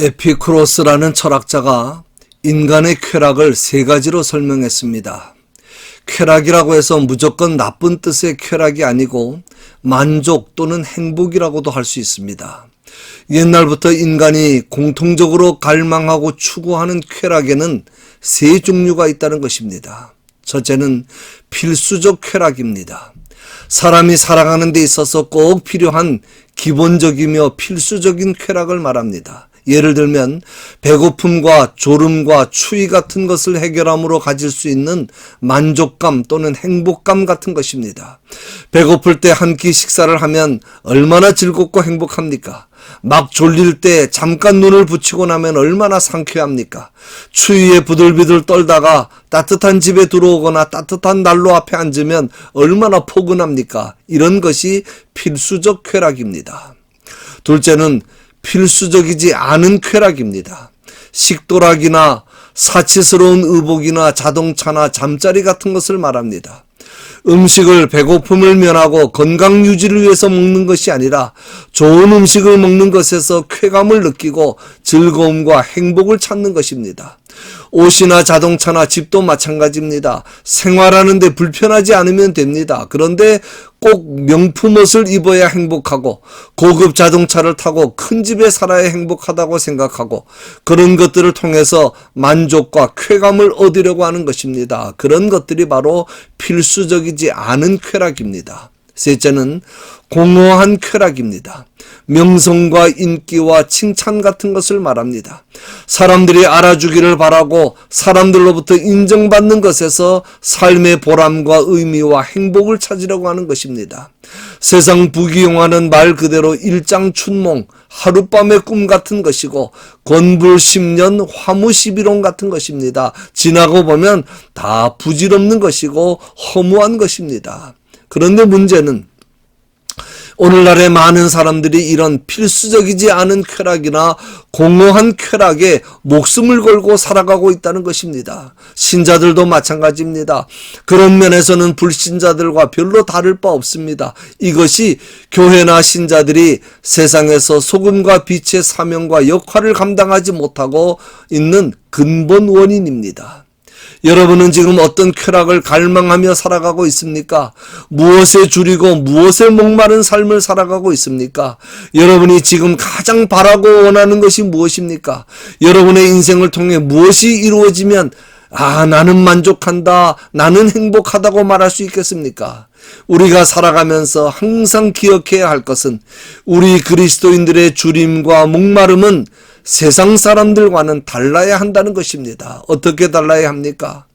에피쿠로스라는 철학자가 인간의 쾌락을 세 가지로 설명했습니다. 쾌락이라고 해서 무조건 나쁜 뜻의 쾌락이 아니고 만족 또는 행복이라고도 할 수 있습니다. 옛날부터 인간이 공통적으로 갈망하고 추구하는 쾌락에는 세 종류가 있다는 것입니다. 첫째는 필수적 쾌락입니다. 사람이 살아가는 데 있어서 꼭 필요한 기본적이며 필수적인 쾌락을 말합니다. 예를 들면 배고픔과 졸음과 추위 같은 것을 해결함으로 가질 수 있는 만족감 또는 행복감 같은 것입니다. 배고플 때 한 끼 식사를 하면 얼마나 즐겁고 행복합니까? 막 졸릴 때 잠깐 눈을 붙이고 나면 얼마나 상쾌합니까? 추위에 부들부들 떨다가 따뜻한 집에 들어오거나 따뜻한 난로 앞에 앉으면 얼마나 포근합니까? 이런 것이 필수적 쾌락입니다. 둘째는 필수적이지 않은 쾌락입니다. 식도락이나 사치스러운 의복이나 자동차나 잠자리 같은 것을 말합니다. 음식을 배고픔을 면하고 건강 유지를 위해서 먹는 것이 아니라 좋은 음식을 먹는 것에서 쾌감을 느끼고 즐거움과 행복을 찾는 것입니다. 옷이나 자동차나 집도 마찬가지입니다. 생활하는데 불편하지 않으면 됩니다. 그런데 꼭 명품 옷을 입어야 행복하고 고급 자동차를 타고 큰 집에 살아야 행복하다고 생각하고 그런 것들을 통해서 만족과 쾌감을 얻으려고 하는 것입니다. 그런 것들이 바로 필수적이지 않은 쾌락입니다. 셋째는 공허한 쾌락입니다. 명성과 인기와 칭찬 같은 것을 말합니다. 사람들이 알아주기를 바라고 사람들로부터 인정받는 것에서 삶의 보람과 의미와 행복을 찾으려고 하는 것입니다. 세상 부귀영화는 말 그대로 일장춘몽, 하룻밤의 꿈 같은 것이고 건불십년 화무시비론 같은 것입니다. 지나고 보면 다 부질없는 것이고 허무한 것입니다. 그런데 문제는 오늘날의 많은 사람들이 이런 필수적이지 않은 쾌락이나 공허한 쾌락에 목숨을 걸고 살아가고 있다는 것입니다. 신자들도 마찬가지입니다. 그런 면에서는 불신자들과 별로 다를 바 없습니다. 이것이 교회나 신자들이 세상에서 소금과 빛의 사명과 역할을 감당하지 못하고 있는 근본 원인입니다. 여러분은 지금 어떤 쾌락을 갈망하며 살아가고 있습니까? 무엇에 줄이고 무엇에 목마른 삶을 살아가고 있습니까? 여러분이 지금 가장 바라고 원하는 것이 무엇입니까? 여러분의 인생을 통해 무엇이 이루어지면 나는 만족한다, 나는 행복하다고 말할 수 있겠습니까? 우리가 살아가면서 항상 기억해야 할 것은 우리 그리스도인들의 주림과 목마름은 세상 사람들과는 달라야 한다는 것입니다. 어떻게 달라야 합니까?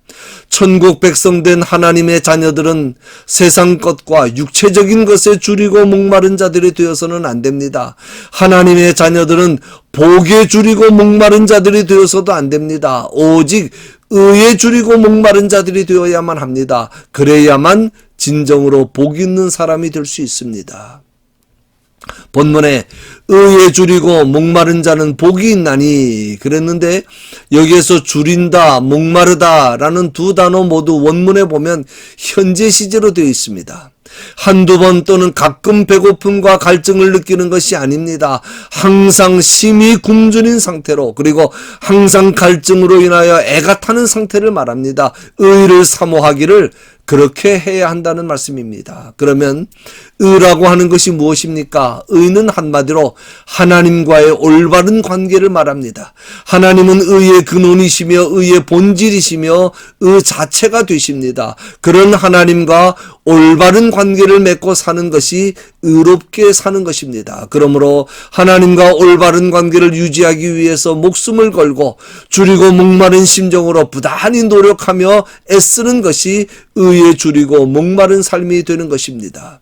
천국 백성된 하나님의 자녀들은 세상 것과 육체적인 것에 줄이고 목마른 자들이 되어서는 안 됩니다. 하나님의 자녀들은 복에 줄이고 목마른 자들이 되어서도 안 됩니다. 오직 의에 줄이고 목마른 자들이 되어야만 합니다. 그래야만 진정으로 복 있는 사람이 될 수 있습니다. 본문에 의에 줄이고 목마른 자는 복이 있나니 그랬는데 여기에서 줄인다, 목마르다 라는 두 단어 모두 원문에 보면 현재 시제로 되어 있습니다. 한두 번 또는 가끔 배고픔과 갈증을 느끼는 것이 아닙니다. 항상 심히 굶주린 상태로 그리고 항상 갈증으로 인하여 애가 타는 상태를 말합니다. 의를 사모하기를 그렇게 해야 한다는 말씀입니다. 그러면 의라고 하는 것이 무엇입니까? 의는 한마디로 하나님과의 올바른 관계를 말합니다. 하나님은 의의 근원이시며 의의 본질이시며 의 자체가 되십니다. 그런 하나님과 올바른 관계를 맺고 사는 것이 의롭게 사는 것입니다. 그러므로 하나님과 올바른 관계를 유지하기 위해서 목숨을 걸고 줄이고 목마른 심정으로 부단히 노력하며 애쓰는 것이 의에 줄이고 목마른 삶이 되는 것입니다.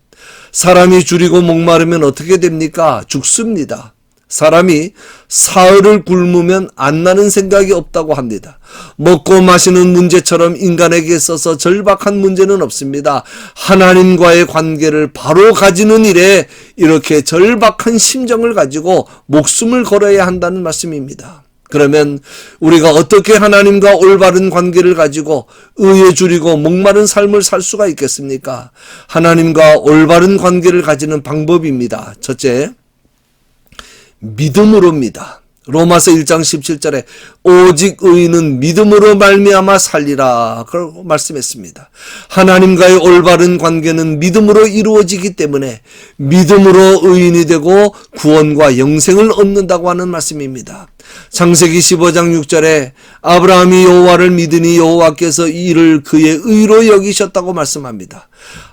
사람이 줄이고 목마르면 어떻게 됩니까? 죽습니다. 사람이 사흘을 굶으면 안 나는 생각이 없다고 합니다. 먹고 마시는 문제처럼 인간에게 있어서 절박한 문제는 없습니다. 하나님과의 관계를 바로 가지는 일에 이렇게 절박한 심정을 가지고 목숨을 걸어야 한다는 말씀입니다. 그러면 우리가 어떻게 하나님과 올바른 관계를 가지고 의에 줄이고 목마른 삶을 살 수가 있겠습니까? 하나님과 올바른 관계를 가지는 방법입니다. 첫째, 믿음으로입니다. 로마서 1장 17절에 오직 의인은 믿음으로 말미암아 살리라 그러고 말씀했습니다. 하나님과의 올바른 관계는 믿음으로 이루어지기 때문에 믿음으로 의인이 되고 구원과 영생을 얻는다고 하는 말씀입니다. 창세기 15장 6절에 아브라함이 여호와를 믿으니 여호와께서 이를 그의 의로 여기셨다고 말씀합니다.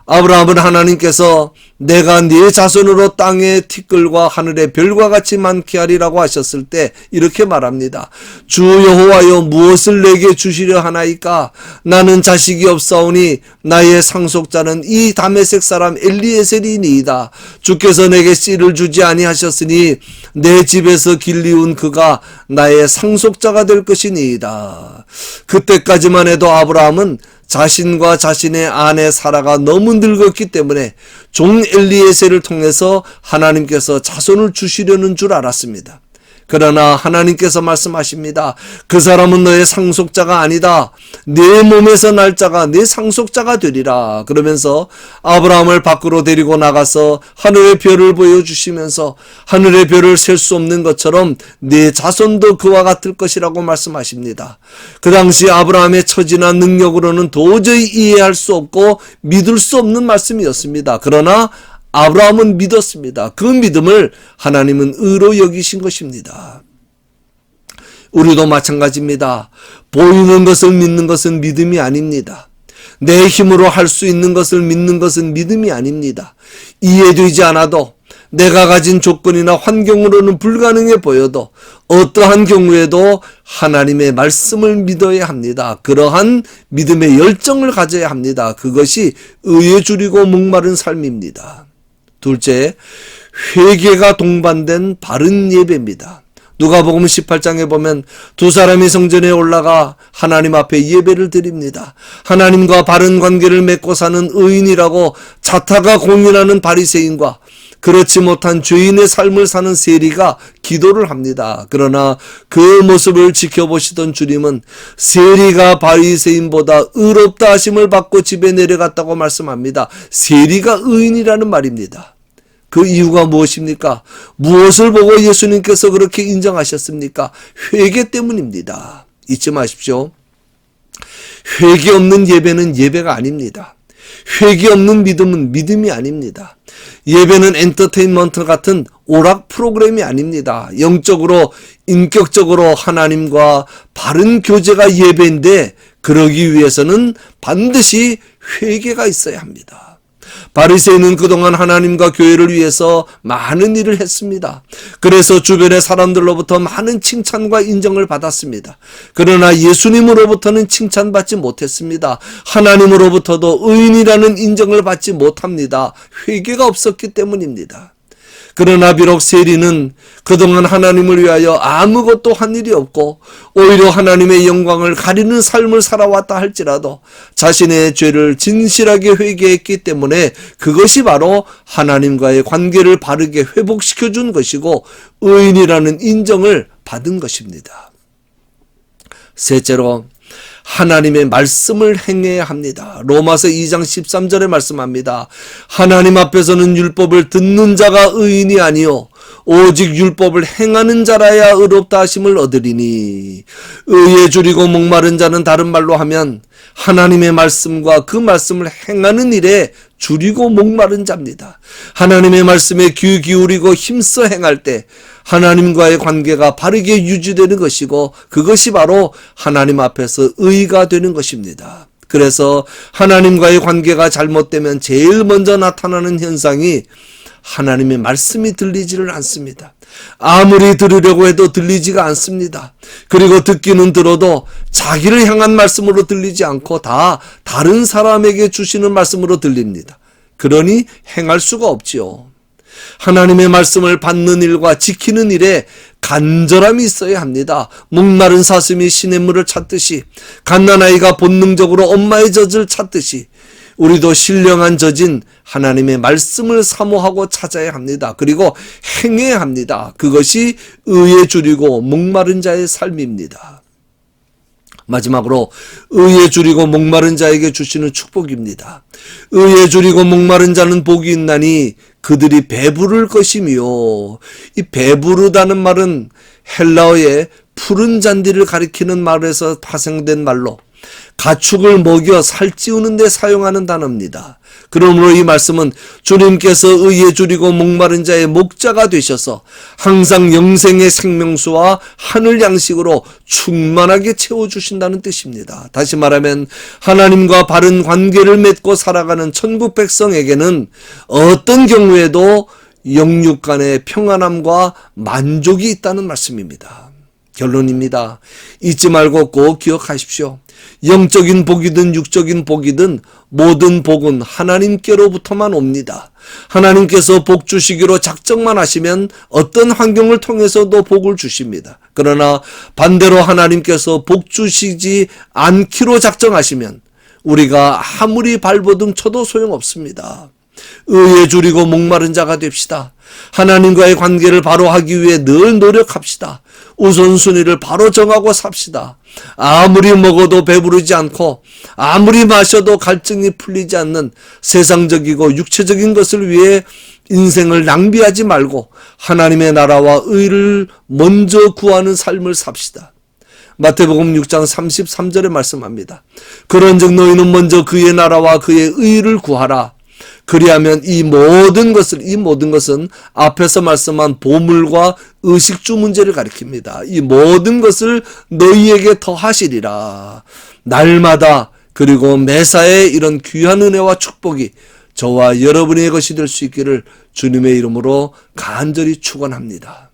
아브라함은 하나님께서 내가 네 자손으로 땅의 티끌과 하늘의 별과 같이 많게 하리라고 하셨을 때 이렇게 말합니다. 주 여호와여 무엇을 내게 주시려 하나이까? 나는 자식이 없사오니 나의 상속자는 이 다메섹 사람 엘리에셀이니이다. 주께서 내게 씨를 주지 아니하셨으니 내 집에서 길리운 그가 나의 상속자가 될 것이니이다. 그때까지만 해도 아브라함은 자신과 자신의 아내 사라가 너무 늙었기 때문에 종 엘리에셀을 통해서 하나님께서 자손을 주시려는 줄 알았습니다. 그러나 하나님께서 말씀하십니다. 그 사람은 너의 상속자가 아니다. 내 몸에서 날 자가 내 상속자가 되리라. 그러면서 아브라함을 밖으로 데리고 나가서 하늘의 별을 보여주시면서 하늘의 별을 셀 수 없는 것처럼 내 자손도 그와 같을 것이라고 말씀하십니다. 그 당시 아브라함의 처지나 능력으로는 도저히 이해할 수 없고 믿을 수 없는 말씀이었습니다. 그러나 아브라함은 믿었습니다. 그 믿음을 하나님은 의로 여기신 것입니다. 우리도 마찬가지입니다. 보이는 것을 믿는 것은 믿음이 아닙니다. 내 힘으로 할 수 있는 것을 믿는 것은 믿음이 아닙니다. 이해되지 않아도 내가 가진 조건이나 환경으로는 불가능해 보여도 어떠한 경우에도 하나님의 말씀을 믿어야 합니다. 그러한 믿음의 열정을 가져야 합니다. 그것이 의에 줄이고 목마른 삶입니다. 둘째, 회개가 동반된 바른 예배입니다. 누가복음 18장에 보면 두 사람이 성전에 올라가 하나님 앞에 예배를 드립니다. 하나님과 바른 관계를 맺고 사는 의인이라고 자타가 공인하는 바리새인과 그렇지 못한 죄인의 삶을 사는 세리가 기도를 합니다. 그러나 그 모습을 지켜보시던 주님은 세리가 바리새인보다 의롭다 하심을 받고 집에 내려갔다고 말씀합니다. 세리가 의인이라는 말입니다. 그 이유가 무엇입니까? 무엇을 보고 예수님께서 그렇게 인정하셨습니까? 회개 때문입니다. 잊지 마십시오. 회개 없는 예배는 예배가 아닙니다. 회개 없는 믿음은 믿음이 아닙니다. 예배는 엔터테인먼트 같은 오락 프로그램이 아닙니다. 영적으로 인격적으로 하나님과 바른 교제가 예배인데 그러기 위해서는 반드시 회개가 있어야 합니다. 바리새인은 그동안 하나님과 교회를 위해서 많은 일을 했습니다. 그래서 주변의 사람들로부터 많은 칭찬과 인정을 받았습니다. 그러나 예수님으로부터는 칭찬받지 못했습니다. 하나님으로부터도 의인이라는 인정을 받지 못합니다. 회개가 없었기 때문입니다. 그러나 비록 세리는 그동안 하나님을 위하여 아무것도 한 일이 없고 오히려 하나님의 영광을 가리는 삶을 살아왔다 할지라도 자신의 죄를 진실하게 회개했기 때문에 그것이 바로 하나님과의 관계를 바르게 회복시켜 준 것이고 의인이라는 인정을 받은 것입니다. 셋째로 하나님의 말씀을 행해야 합니다. 로마서 2장 13절에 말씀합니다. 하나님 앞에서는 율법을 듣는 자가 의인이 아니요 오직 율법을 행하는 자라야 의롭다 하심을 얻으리니 의에 줄이고 목마른 자는 다른 말로 하면 하나님의 말씀과 그 말씀을 행하는 일에 줄이고 목마른 자입니다. 하나님의 말씀에 귀 기울이고 힘써 행할 때 하나님과의 관계가 바르게 유지되는 것이고 그것이 바로 하나님 앞에서 의가 되는 것입니다. 그래서 하나님과의 관계가 잘못되면 제일 먼저 나타나는 현상이 하나님의 말씀이 들리지를 않습니다. 아무리 들으려고 해도 들리지가 않습니다. 그리고 듣기는 들어도 자기를 향한 말씀으로 들리지 않고 다 다른 사람에게 주시는 말씀으로 들립니다. 그러니 행할 수가 없지요. 하나님의 말씀을 받는 일과 지키는 일에 간절함이 있어야 합니다. 목마른 사슴이 시냇물을 찾듯이 갓난아이가 본능적으로 엄마의 젖을 찾듯이 우리도 신령한 젖인 하나님의 말씀을 사모하고 찾아야 합니다. 그리고 행해야 합니다. 그것이 의에 줄이고 목마른 자의 삶입니다. 마지막으로 의에 줄이고 목마른 자에게 주시는 축복입니다. 의에 줄이고 목마른 자는 복이 있나니 그들이 배부를 것이며 이 배부르다는 말은 헬라어의 푸른 잔디를 가리키는 말에서 파생된 말로 가축을 먹여 살찌우는 데 사용하는 단어입니다. 그러므로 이 말씀은 주님께서 의에 줄이고 목마른 자의 목자가 되셔서 항상 영생의 생명수와 하늘 양식으로 충만하게 채워주신다는 뜻입니다. 다시 말하면 하나님과 바른 관계를 맺고 살아가는 천국 백성에게는 어떤 경우에도 영육 간의 평안함과 만족이 있다는 말씀입니다. 결론입니다. 잊지 말고 꼭 기억하십시오. 영적인 복이든 육적인 복이든 모든 복은 하나님께로부터만 옵니다. 하나님께서 복 주시기로 작정만 하시면 어떤 환경을 통해서도 복을 주십니다. 그러나 반대로 하나님께서 복 주시지 않기로 작정하시면 우리가 아무리 발버둥 쳐도 소용없습니다. 의에 줄이고 목마른 자가 됩시다. 하나님과의 관계를 바로 하기 위해 늘 노력합시다. 우선순위를 바로 정하고 삽시다. 아무리 먹어도 배부르지 않고 아무리 마셔도 갈증이 풀리지 않는 세상적이고 육체적인 것을 위해 인생을 낭비하지 말고 하나님의 나라와 의를 먼저 구하는 삶을 삽시다. 마태복음 6장 33절에 말씀합니다. 그런즉 너희는 먼저 그의 나라와 그의 의를 구하라. 그리하면 이 모든 것은 앞에서 말씀한 보물과 의식주 문제를 가리킵니다. 이 모든 것을 너희에게 더하시리라. 날마다 그리고 매사에 이런 귀한 은혜와 축복이 저와 여러분의 것이 될 수 있기를 주님의 이름으로 간절히 축원합니다.